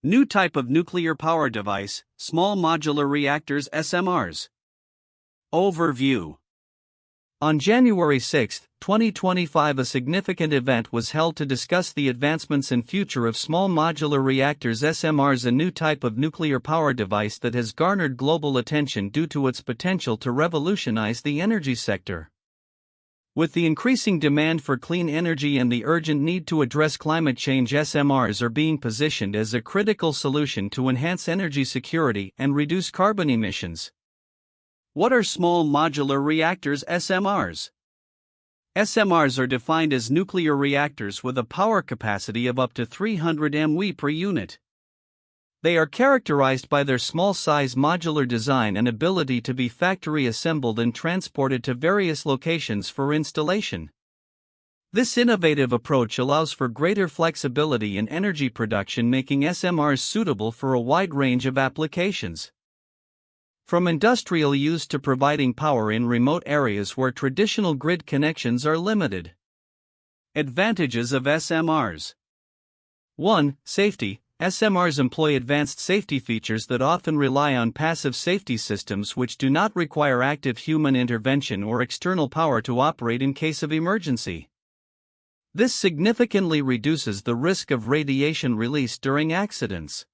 New type of nuclear power device, Small Modular Reactors SMRs. Overview. On January 6, 2025, a significant event was held to discuss the advancements and future of small modular reactors SMRs, a new type of nuclear power device that has garnered global attention due to its potential to revolutionize the energy sector. With the increasing demand for clean energy and the urgent need to address climate change, SMRs are being positioned as a critical solution to enhance energy security and reduce carbon emissions. What are small modular reactors SMRs? SMRs are defined as nuclear reactors with a power capacity of up to 300 MW per unit. They are characterized by their small size, modular design, and ability to be factory assembled and transported to various locations for installation. This innovative approach allows for greater flexibility in energy production, making SMRs suitable for a wide range of applications. From industrial use to providing power in remote areas where traditional grid connections are limited. Advantages of SMRs. 1. Safety. SMRs employ advanced safety features that often rely on passive safety systems which do not require active human intervention or external power to operate in case of emergency. This significantly reduces the risk of radiation release during accidents.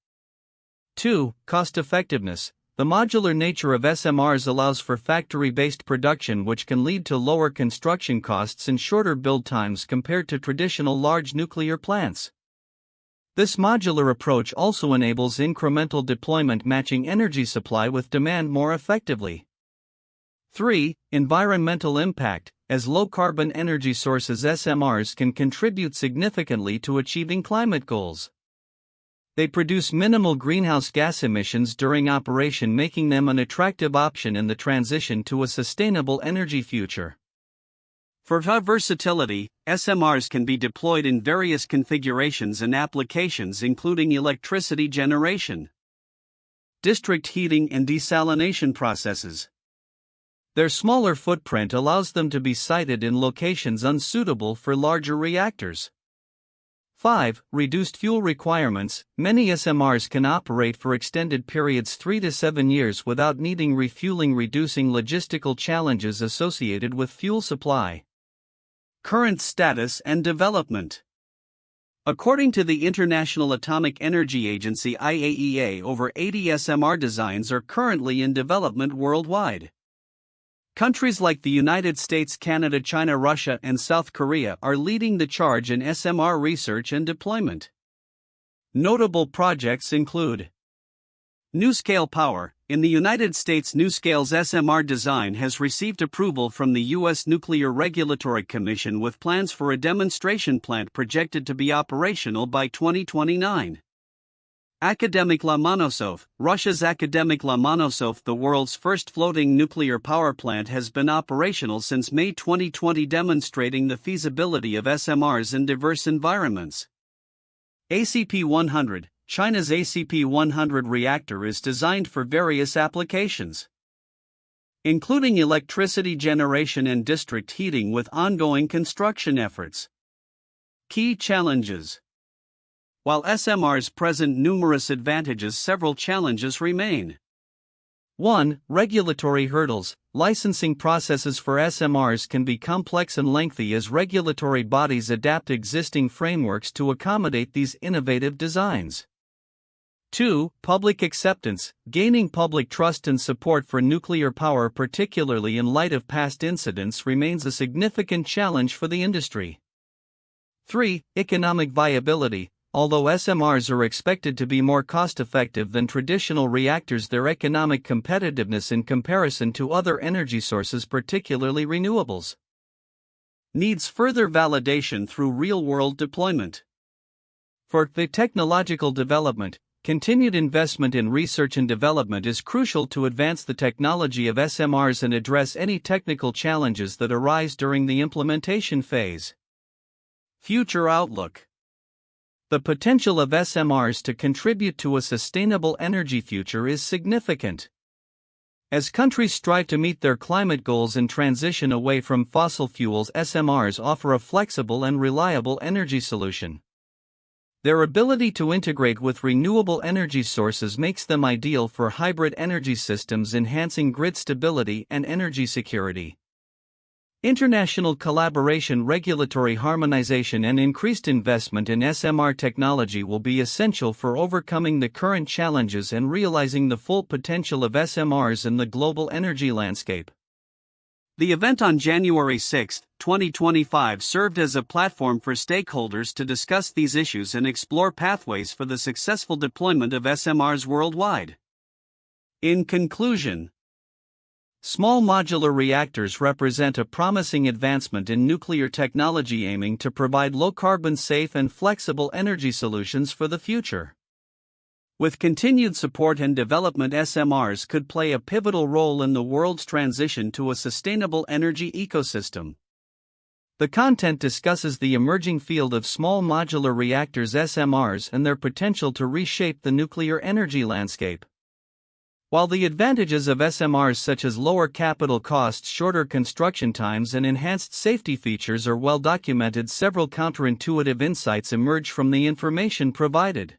2. Cost-effectiveness. The modular nature of SMRs allows for factory-based production, which can lead to lower construction costs and shorter build times compared to traditional large nuclear plants. This modular approach also enables incremental deployment, matching energy supply with demand more effectively. 3. Environmental impact. As low-carbon energy sources, SMRs can contribute significantly to achieving climate goals. They produce minimal greenhouse gas emissions during operation, making them an attractive option in the transition to a sustainable energy future. For versatility, SMRs can be deployed in various configurations and applications, including electricity generation, district heating, and desalination processes. Their smaller footprint allows them to be sited in locations unsuitable for larger reactors. 5. Reduced fuel requirements. Many SMRs can operate for extended periods, 3 to 7 years, without needing refueling, reducing logistical challenges associated with fuel supply. Current status and development. According to the International Atomic Energy Agency (IAEA), over 80 SMR designs are currently in development worldwide. Countries like the United States, Canada, China, Russia, and South Korea are leading the charge in SMR research and deployment. Notable projects include NuScale Power. In the United States, NuScale's SMR design has received approval from the U.S. Nuclear Regulatory Commission, with plans for a demonstration plant projected to be operational by 2029. Akademik Lomonosov. Russia's Akademik Lomonosov, the world's first floating nuclear power plant, has been operational since May 2020, demonstrating the feasibility of SMRs in diverse environments. ACP-100. China's ACP-100 reactor is designed for various applications, including electricity generation and district heating, with ongoing construction efforts. Key challenges. While SMRs present numerous advantages, several challenges remain. 1. Regulatory hurdles. Licensing processes for SMRs can be complex and lengthy as regulatory bodies adapt existing frameworks to accommodate these innovative designs. 2. Public acceptance. Gaining public trust and support for nuclear power, particularly in light of past incidents, remains a significant challenge for the industry. 3. Economic viability. Although SMRs are expected to be more cost-effective than traditional reactors, their economic competitiveness in comparison to other energy sources, particularly renewables, needs further validation through real-world deployment. For the technological development, continued investment in research and development is crucial to advance the technology of SMRs and address any technical challenges that arise during the implementation phase. Future outlook. The potential of SMRs to contribute to a sustainable energy future is significant. As countries strive to meet their climate goals and transition away from fossil fuels, SMRs offer a flexible and reliable energy solution. Their ability to integrate with renewable energy sources makes them ideal for hybrid energy systems, enhancing grid stability and energy security. International collaboration, regulatory harmonization, and increased investment in SMR technology will be essential for overcoming the current challenges and realizing the full potential of SMRs in the global energy landscape. The event on January 6, 2025 served as a platform for stakeholders to discuss these issues and explore pathways for the successful deployment of SMRs worldwide. In conclusion, small modular reactors represent a promising advancement in nuclear technology, aiming to provide low-carbon, safe, and flexible energy solutions for the future. With continued support and development, SMRs could play a pivotal role in the world's transition to a sustainable energy ecosystem. The content discusses the emerging field of small modular reactors (SMRs) and their potential to reshape the nuclear energy landscape. While the advantages of SMRs, such as lower capital costs, shorter construction times, and enhanced safety features, are well documented, several counterintuitive insights emerge from the information provided.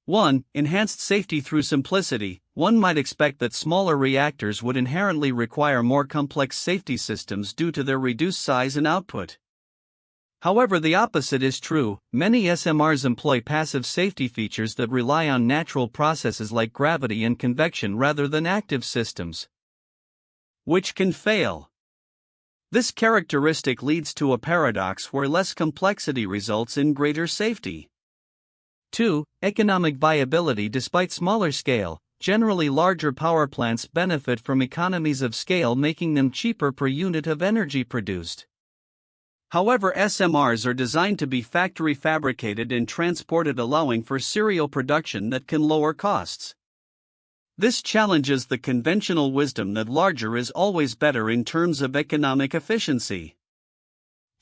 1. Enhanced safety through simplicity. One might expect that smaller reactors would inherently require more complex safety systems due to their reduced size and output. However, the opposite is true. Many SMRs employ passive safety features that rely on natural processes like gravity and convection rather than active systems, which can fail. This characteristic leads to a paradox where less complexity results in greater safety. 2. Economic viability. Despite smaller scale, generally larger power plants benefit from economies of scale, making them cheaper per unit of energy produced. However, SMRs are designed to be factory fabricated and transported, allowing for serial production that can lower costs. This challenges the conventional wisdom that larger is always better in terms of economic efficiency.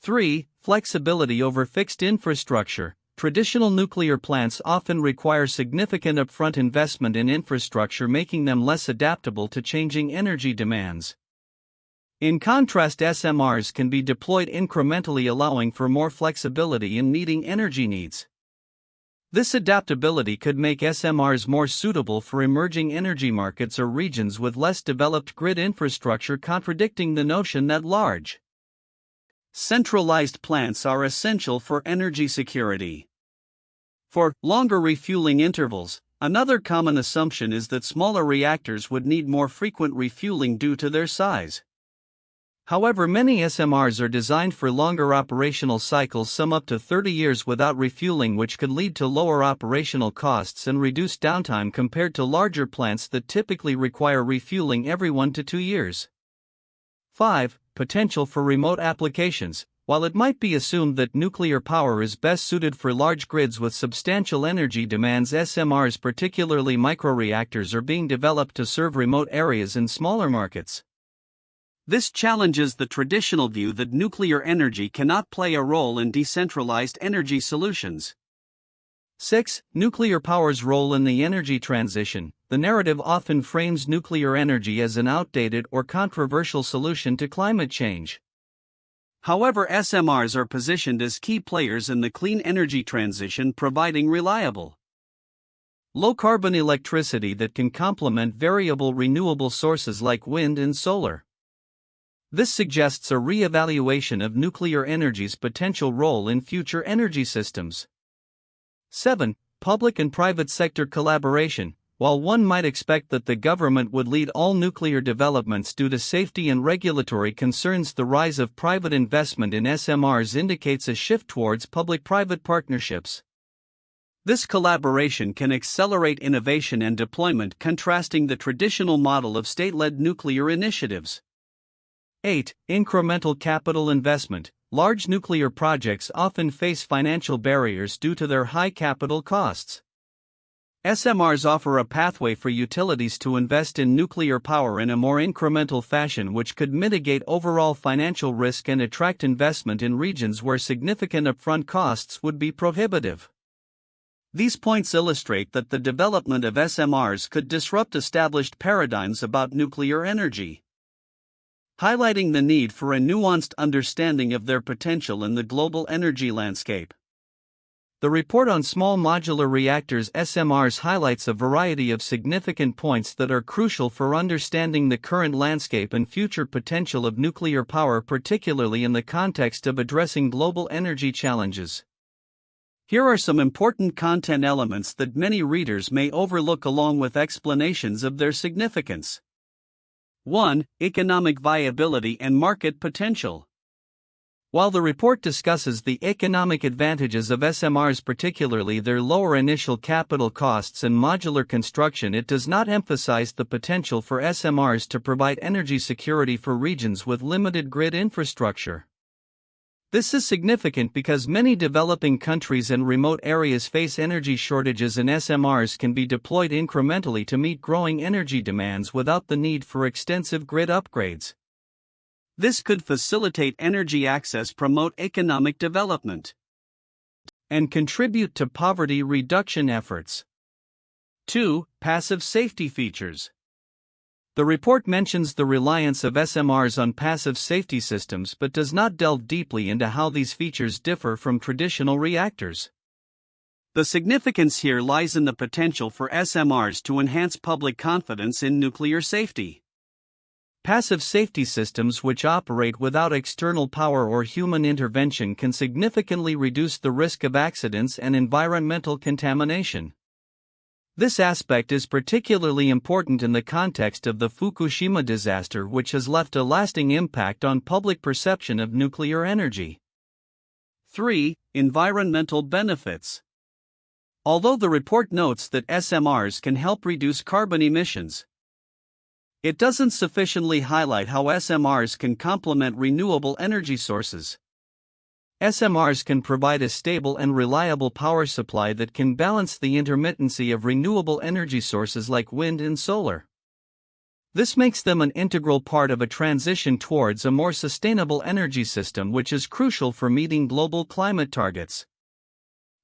3. Flexibility over fixed infrastructure. Traditional nuclear plants often require significant upfront investment in infrastructure, making them less adaptable to changing energy demands. In contrast, SMRs can be deployed incrementally, allowing for more flexibility in meeting energy needs. This adaptability could make SMRs more suitable for emerging energy markets or regions with less developed grid infrastructure, contradicting the notion that large, centralized plants are essential for energy security. For longer refueling intervals, another common assumption is that smaller reactors would need more frequent refueling due to their size. However, many SMRs are designed for longer operational cycles, some up to 30 years without refueling, which could lead to lower operational costs and reduced downtime compared to larger plants that typically require refueling every 1 to 2 years. 5. Potential for remote applications. While it might be assumed that nuclear power is best suited for large grids with substantial energy demands, SMRs, particularly microreactors, are being developed to serve remote areas and smaller markets. This challenges the traditional view that nuclear energy cannot play a role in decentralized energy solutions. 6. Nuclear power's role in the energy transition. The narrative often frames nuclear energy as an outdated or controversial solution to climate change. However, SMRs are positioned as key players in the clean energy transition, providing reliable, low-carbon electricity that can complement variable renewable sources like wind and solar. This suggests a re-evaluation of nuclear energy's potential role in future energy systems. 7. Public and private sector collaboration. While one might expect that the government would lead all nuclear developments due to safety and regulatory concerns, the rise of private investment in SMRs indicates a shift towards public-private partnerships. This collaboration can accelerate innovation and deployment, contrasting the traditional model of state-led nuclear initiatives. 8. Incremental capital investment. Large nuclear projects often face financial barriers due to their high capital costs. SMRs offer a pathway for utilities to invest in nuclear power in a more incremental fashion, which could mitigate overall financial risk and attract investment in regions where significant upfront costs would be prohibitive. These points illustrate that the development of SMRs could disrupt established paradigms about nuclear energy, highlighting the need for a nuanced understanding of their potential in the global energy landscape. The report on small modular reactors (SMRs) highlights a variety of significant points that are crucial for understanding the current landscape and future potential of nuclear power, particularly in the context of addressing global energy challenges. Here are some important content elements that many readers may overlook, along with explanations of their significance. 1. Economic viability and market potential. While the report discusses the economic advantages of SMRs, particularly their lower initial capital costs and modular construction, it does not emphasize the potential for SMRs to provide energy security for regions with limited grid infrastructure. This is significant because many developing countries and remote areas face energy shortages, and SMRs can be deployed incrementally to meet growing energy demands without the need for extensive grid upgrades. This could facilitate energy access, promote economic development, and contribute to poverty reduction efforts. 2. Passive safety features. The report mentions the reliance of SMRs on passive safety systems but does not delve deeply into how these features differ from traditional reactors. The significance here lies in the potential for SMRs to enhance public confidence in nuclear safety. Passive safety systems, which operate without external power or human intervention, can significantly reduce the risk of accidents and environmental contamination. This aspect is particularly important in the context of the Fukushima disaster, which has left a lasting impact on public perception of nuclear energy. 3. Environmental benefits. Although the report notes that SMRs can help reduce carbon emissions, it doesn't sufficiently highlight how SMRs can complement renewable energy sources. SMRs can provide a stable and reliable power supply that can balance the intermittency of renewable energy sources like wind and solar. This makes them an integral part of a transition towards a more sustainable energy system, which is crucial for meeting global climate targets.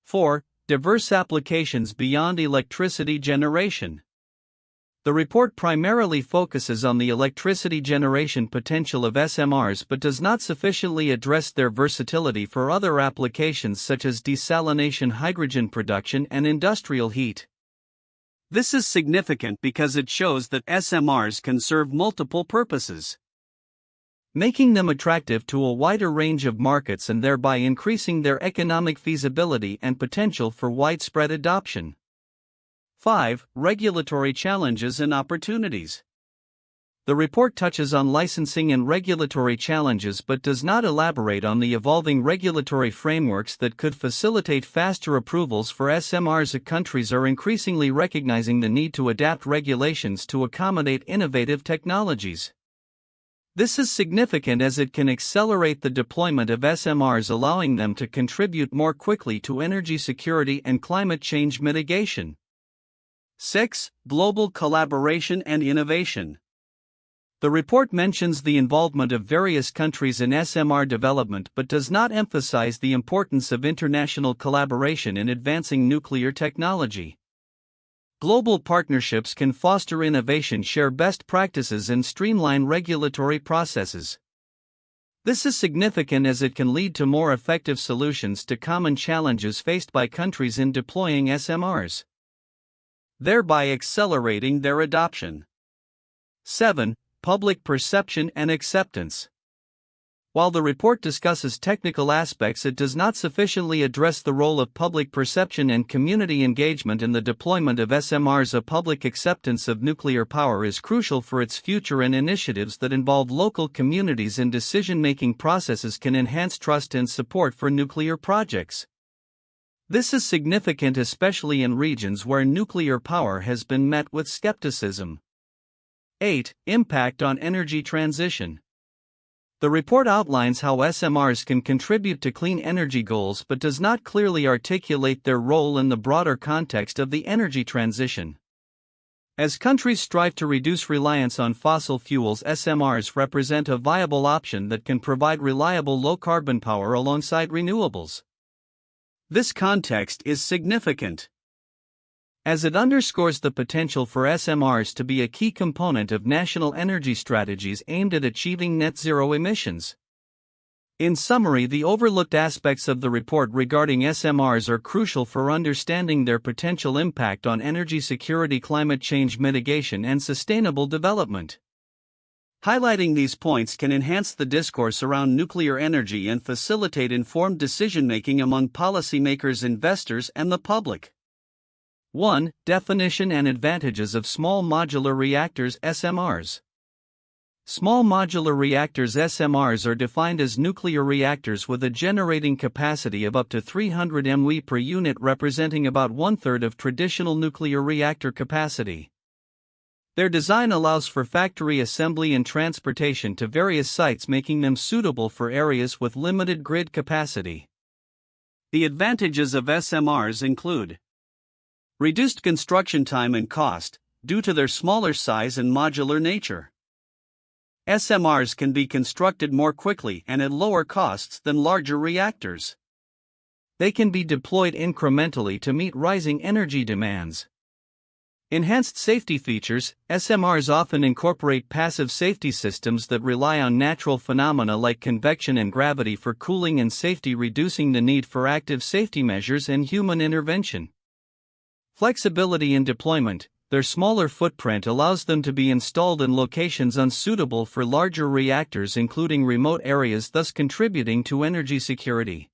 4. Diverse applications beyond electricity generation. The report primarily focuses on the electricity generation potential of SMRs but does not sufficiently address their versatility for other applications such as desalination, hydrogen production, and industrial heat. This is significant because it shows that SMRs can serve multiple purposes, making them attractive to a wider range of markets and thereby increasing their economic feasibility and potential for widespread adoption. 5. Regulatory challenges and opportunities. The report touches on licensing and regulatory challenges but does not elaborate on the evolving regulatory frameworks that could facilitate faster approvals for SMRs. Countries are increasingly recognizing the need to adapt regulations to accommodate innovative technologies. This is significant as it can accelerate the deployment of SMRs, allowing them to contribute more quickly to energy security and climate change mitigation. 6. Global collaboration and innovation. The report mentions the involvement of various countries in SMR development but does not emphasize the importance of international collaboration in advancing nuclear technology. Global partnerships can foster innovation, share best practices, and streamline regulatory processes. This is significant as it can lead to more effective solutions to common challenges faced by countries in deploying SMRs, thereby accelerating their adoption. 7. Public perception and acceptance. While the report discusses technical aspects, it does not sufficiently address the role of public perception and community engagement in the deployment of SMRs. A public acceptance of nuclear power is crucial for its future, and initiatives that involve local communities in decision-making processes can enhance trust and support for nuclear projects. This is significant especially in regions where nuclear power has been met with skepticism. 8. Impact on energy transition. The report outlines how SMRs can contribute to clean energy goals but does not clearly articulate their role in the broader context of the energy transition. As countries strive to reduce reliance on fossil fuels, SMRs represent a viable option that can provide reliable low-carbon power alongside renewables. This context is significant, as it underscores the potential for SMRs to be a key component of national energy strategies aimed at achieving net zero emissions. In summary, the overlooked aspects of the report regarding SMRs are crucial for understanding their potential impact on energy security, climate change mitigation, and sustainable development. Highlighting these points can enhance the discourse around nuclear energy and facilitate informed decision-making among policymakers, investors, and the public. 1. Definition and advantages of small modular reactors (SMRs). Small modular reactors (SMRs) are defined as nuclear reactors with a generating capacity of up to 300 MW per unit, representing about one-third of traditional nuclear reactor capacity. Their design allows for factory assembly and transportation to various sites, making them suitable for areas with limited grid capacity. The advantages of SMRs include reduced construction time and cost, due to their smaller size and modular nature. SMRs can be constructed more quickly and at lower costs than larger reactors. They can be deployed incrementally to meet rising energy demands. Enhanced safety features. SMRs often incorporate passive safety systems that rely on natural phenomena like convection and gravity for cooling and safety, reducing the need for active safety measures and human intervention. Flexibility in deployment. Their smaller footprint allows them to be installed in locations unsuitable for larger reactors, including remote areas, thus contributing to energy security.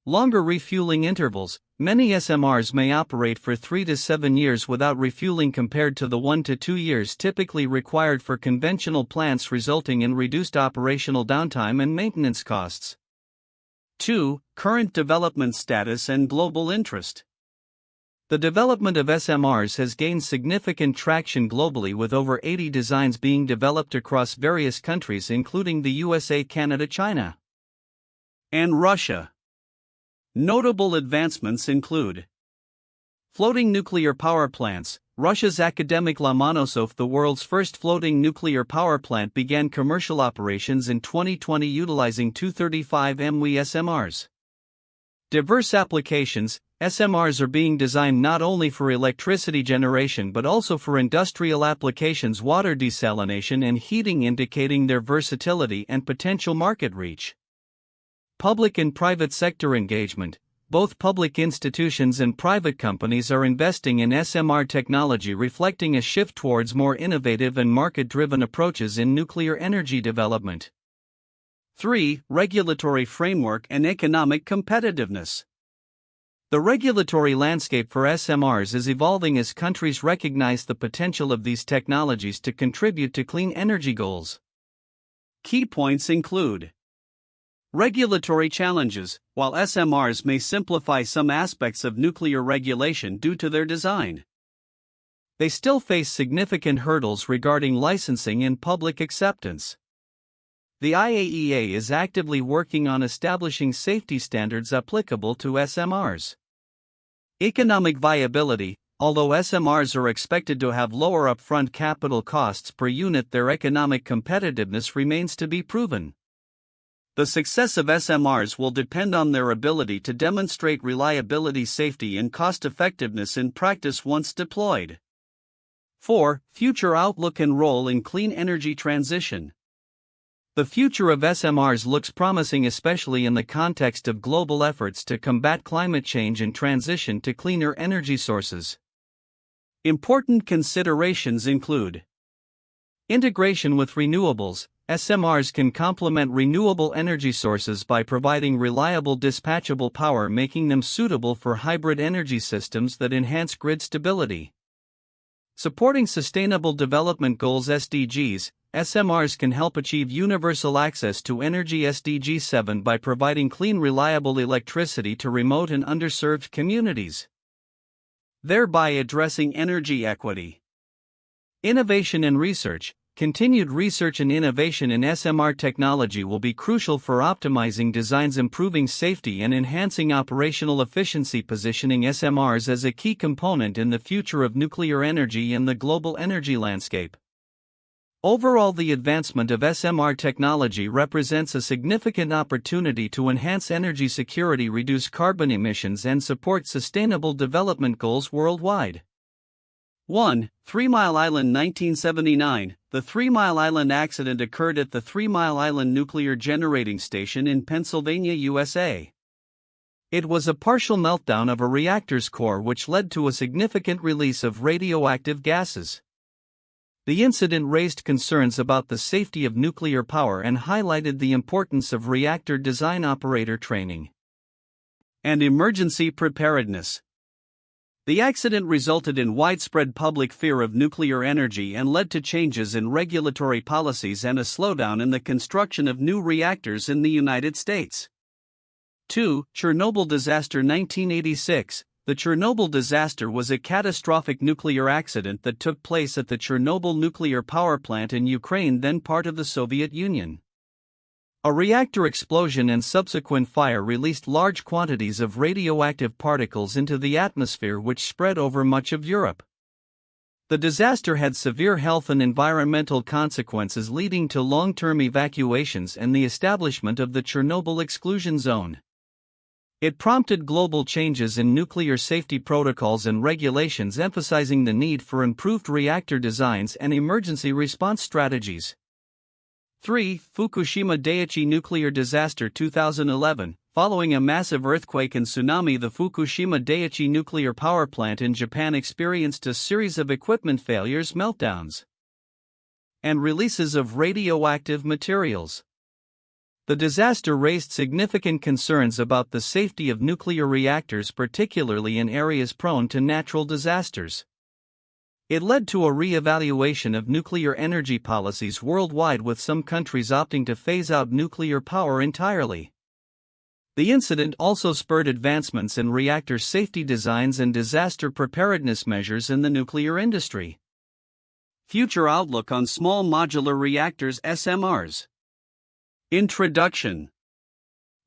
Longer refueling intervals. Many SMRs may operate for 3 to 7 years without refueling compared to the 1 to 2 years typically required for conventional plants, resulting in reduced operational downtime and maintenance costs. 2. Current development status and global interest. The development of SMRs has gained significant traction globally, with over 80 designs being developed across various countries, including the USA, Canada, China, and Russia. Notable advancements include floating nuclear power plants. Russia's Akademik Lomonosov, the world's first floating nuclear power plant, began commercial operations in 2020 utilizing 235 MW SMRs. Diverse applications. SMRs are being designed not only for electricity generation but also for industrial applications, water desalination, and heating, indicating their versatility and potential market reach. Public and private sector engagement. Both public institutions and private companies are investing in SMR technology, reflecting a shift towards more innovative and market-driven approaches in nuclear energy development. 3. Regulatory framework and economic competitiveness. The regulatory landscape for SMRs is evolving as countries recognize the potential of these technologies to contribute to clean energy goals. Key points include regulatory challenges. While SMRs may simplify some aspects of nuclear regulation due to their design, they still face significant hurdles regarding licensing and public acceptance. The IAEA is actively working on establishing safety standards applicable to SMRs. Economic viability. Although SMRs are expected to have lower upfront capital costs per unit, their economic competitiveness remains to be proven. The success of SMRs will depend on their ability to demonstrate reliability, safety, and cost-effectiveness in practice once deployed. 4. Future outlook and role in clean energy transition. The future of SMRs looks promising, especially in the context of global efforts to combat climate change and transition to cleaner energy sources. Important considerations include integration with renewables. SMRs can complement renewable energy sources by providing reliable dispatchable power, making them suitable for hybrid energy systems that enhance grid stability. Supporting Sustainable Development Goals (SDGs), SMRs can help achieve universal access to energy (SDG 7) by providing clean, reliable electricity to remote and underserved communities, thereby addressing energy equity. Innovation and research. Continued research and innovation in SMR technology will be crucial for optimizing designs, improving safety, and enhancing operational efficiency, positioning SMRs as a key component in the future of nuclear energy and the global energy landscape. Overall, the advancement of SMR technology represents a significant opportunity to enhance energy security, reduce carbon emissions, and support sustainable development goals worldwide. 1. 3 Mile Island 1979. The 3 Mile Island accident occurred at the 3 Mile Island Nuclear Generating Station in Pennsylvania, USA. It was a partial meltdown of a reactor's core which led to a significant release of radioactive gases. The incident raised concerns about the safety of nuclear power and highlighted the importance of reactor design operator training and emergency preparedness. The accident resulted in widespread public fear of nuclear energy and led to changes in regulatory policies and a slowdown in the construction of new reactors in the United States. 2. Chernobyl disaster 1986. The Chernobyl disaster was a catastrophic nuclear accident that took place at the Chernobyl nuclear power plant in Ukraine, then part of the Soviet Union. A reactor explosion and subsequent fire released large quantities of radioactive particles into the atmosphere, which spread over much of Europe. The disaster had severe health and environmental consequences, leading to long-term evacuations and the establishment of the Chernobyl exclusion zone. It prompted global changes in nuclear safety protocols and regulations, emphasizing the need for improved reactor designs and emergency response strategies. 3. Fukushima Daiichi nuclear disaster 2011. Following a massive earthquake and tsunami, the Fukushima Daiichi nuclear power plant in Japan experienced a series of equipment failures, meltdowns, and releases of radioactive materials. The disaster raised significant concerns about the safety of nuclear reactors, particularly in areas prone to natural disasters. It led to a re-evaluation of nuclear energy policies worldwide, with some countries opting to phase out nuclear power entirely. The incident also spurred advancements in reactor safety designs and disaster preparedness measures in the nuclear industry. Future outlook on small modular reactors (SMRs). Introduction.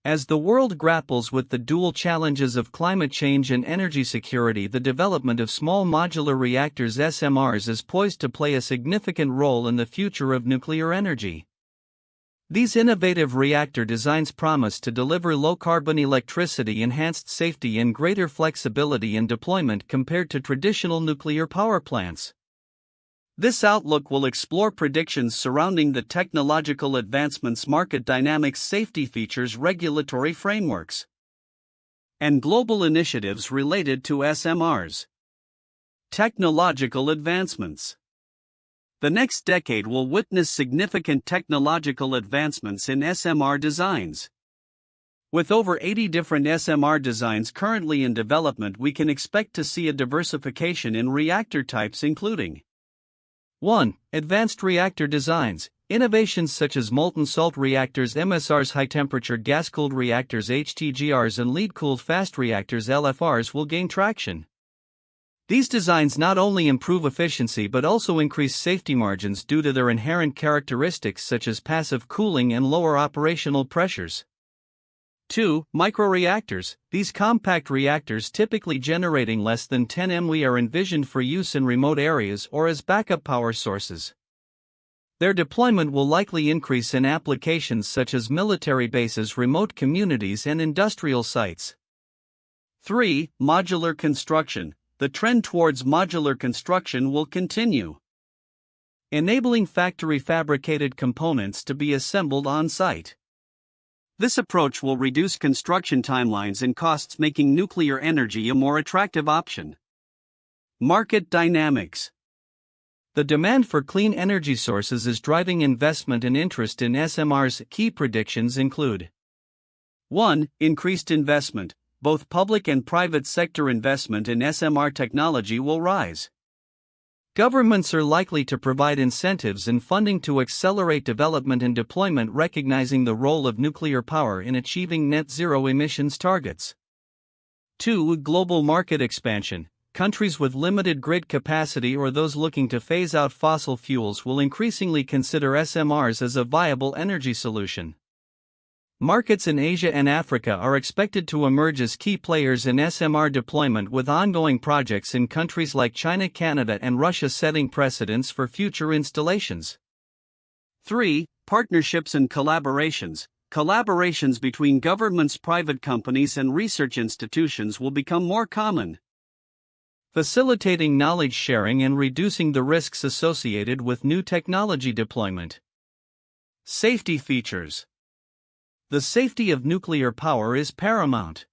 As the world grapples with the dual challenges of climate change and energy security, the development of small modular reactors (SMRs) is poised to play a significant role in the future of nuclear energy. These innovative reactor designs promise to deliver low-carbon electricity, enhanced safety, and greater flexibility in deployment compared to traditional nuclear power plants. This outlook will explore predictions surrounding the technological advancements, market dynamics, safety features, regulatory frameworks, and global initiatives related to SMRs. Technological advancements. The next decade will witness significant technological advancements in SMR designs. With over 80 different SMR designs currently in development, we can expect to see a diversification in reactor types, including 1. Advanced reactor designs. Innovations such as molten salt reactors, MSRs, high-temperature gas-cooled reactors, HTGRs, and lead-cooled fast reactors, LFRs, will gain traction. These designs not only improve efficiency but also increase safety margins due to their inherent characteristics such as passive cooling and lower operational pressures. 2. Microreactors. These compact reactors, typically generating less than 10 MW, are envisioned for use in remote areas or as backup power sources. Their deployment will likely increase in applications such as military bases, remote communities, and industrial sites. 3. Modular construction. The trend towards modular construction will continue, enabling factory-fabricated components to be assembled on-site. This approach will reduce construction timelines and costs, making nuclear energy a more attractive option. Market dynamics. The demand for clean energy sources is driving investment and interest in SMRs. Key predictions include 1. Increased investment. Both public and private sector investment in SMR technology will rise. Governments are likely to provide incentives and funding to accelerate development and deployment, recognizing the role of nuclear power in achieving net zero emissions targets. 2. Global market expansion. Countries with limited grid capacity or those looking to phase out fossil fuels will increasingly consider SMRs as a viable energy solution. Markets in Asia and Africa are expected to emerge as key players in SMR deployment, with ongoing projects in countries like China, Canada, and Russia setting precedents for future installations. 3. Partnerships and collaborations. Collaborations between governments, private companies, and research institutions will become more common. facilitating knowledge sharing and reducing the risks associated with new technology deployment. Safety features. The safety of nuclear power is paramount.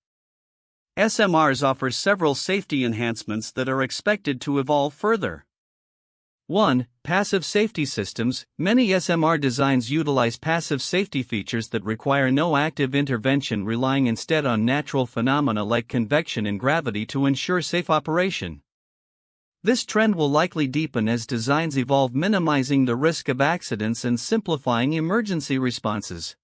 SMRs offer several safety enhancements that are expected to evolve further. 1. Passive safety systems. Many SMR designs utilize passive safety features that require no active intervention, relying instead on natural phenomena like convection and gravity to ensure safe operation. This trend will likely deepen as designs evolve, minimizing the risk of accidents and simplifying emergency responses.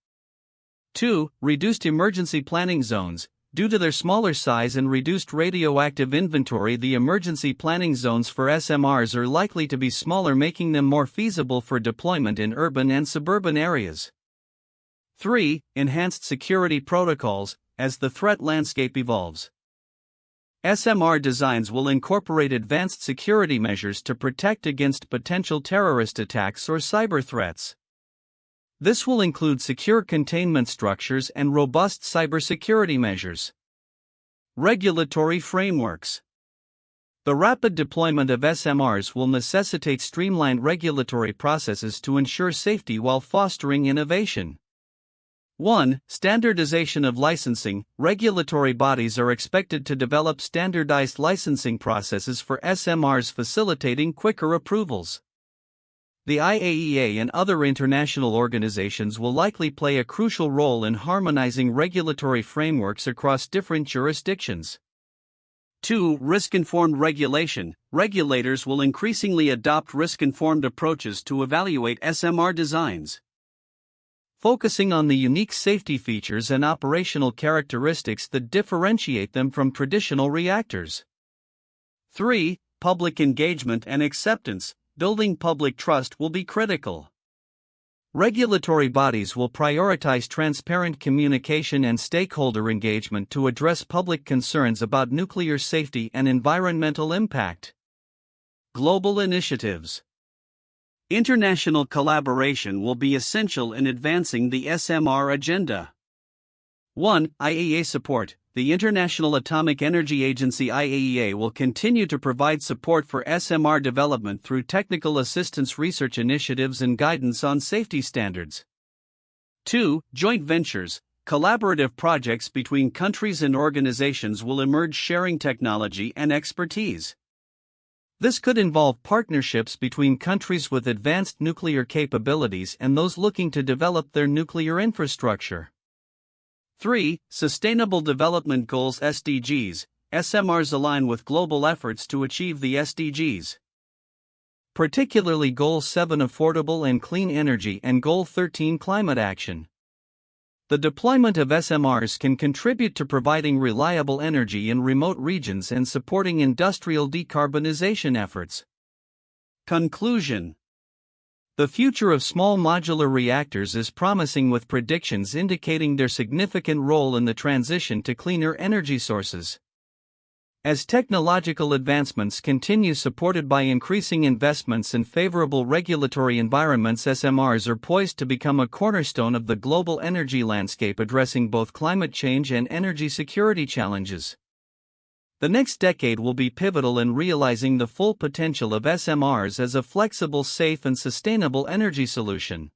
2. Reduced emergency planning zones. Due to their smaller size and reduced radioactive inventory, the emergency planning zones for SMRs are likely to be smaller, making them more feasible for deployment in urban and suburban areas. 3. Enhanced security protocols. As the threat landscape evolves, SMR designs will incorporate advanced security measures to protect against potential terrorist attacks or cyber threats. This will include secure containment structures and robust cybersecurity measures. Regulatory frameworks. The rapid deployment of SMRs will necessitate streamlined regulatory processes to ensure safety while fostering innovation. 1. Standardization of licensing. Regulatory bodies are expected to develop standardized licensing processes for SMRs, facilitating quicker approvals. The IAEA and other international organizations will likely play a crucial role in harmonizing regulatory frameworks across different jurisdictions. 2. Risk-informed regulation. Regulators will increasingly adopt risk-informed approaches to evaluate SMR designs, focusing on the unique safety features and operational characteristics that differentiate them from traditional reactors. 3. Public engagement and acceptance. Building public trust will be critical. Regulatory bodies will prioritize transparent communication and stakeholder engagement to address public concerns about nuclear safety and environmental impact. Global initiatives. International collaboration will be essential in advancing the SMR agenda. 1. IAEA support. The International Atomic Energy Agency (IAEA) will continue to provide support for SMR development through technical assistance, research initiatives, and guidance on safety standards. 2. Joint ventures. Collaborative projects between countries and organizations will emerge, sharing technology and expertise. This could involve partnerships between countries with advanced nuclear capabilities and those looking to develop their nuclear infrastructure. 3. Sustainable Development Goals (SDGs). SMRs align with global efforts to achieve the SDGs, particularly Goal 7 Affordable and Clean Energy and Goal 13 Climate Action. The deployment of SMRs can contribute to providing reliable energy in remote regions and supporting industrial decarbonization efforts. Conclusion. The future of small modular reactors is promising, with predictions indicating their significant role in the transition to cleaner energy sources. As technological advancements continue, supported by increasing investments and favorable regulatory environments, SMRs are poised to become a cornerstone of the global energy landscape, addressing both climate change and energy security challenges. The next decade will be pivotal in realizing the full potential of SMRs as a flexible, safe, and sustainable energy solution.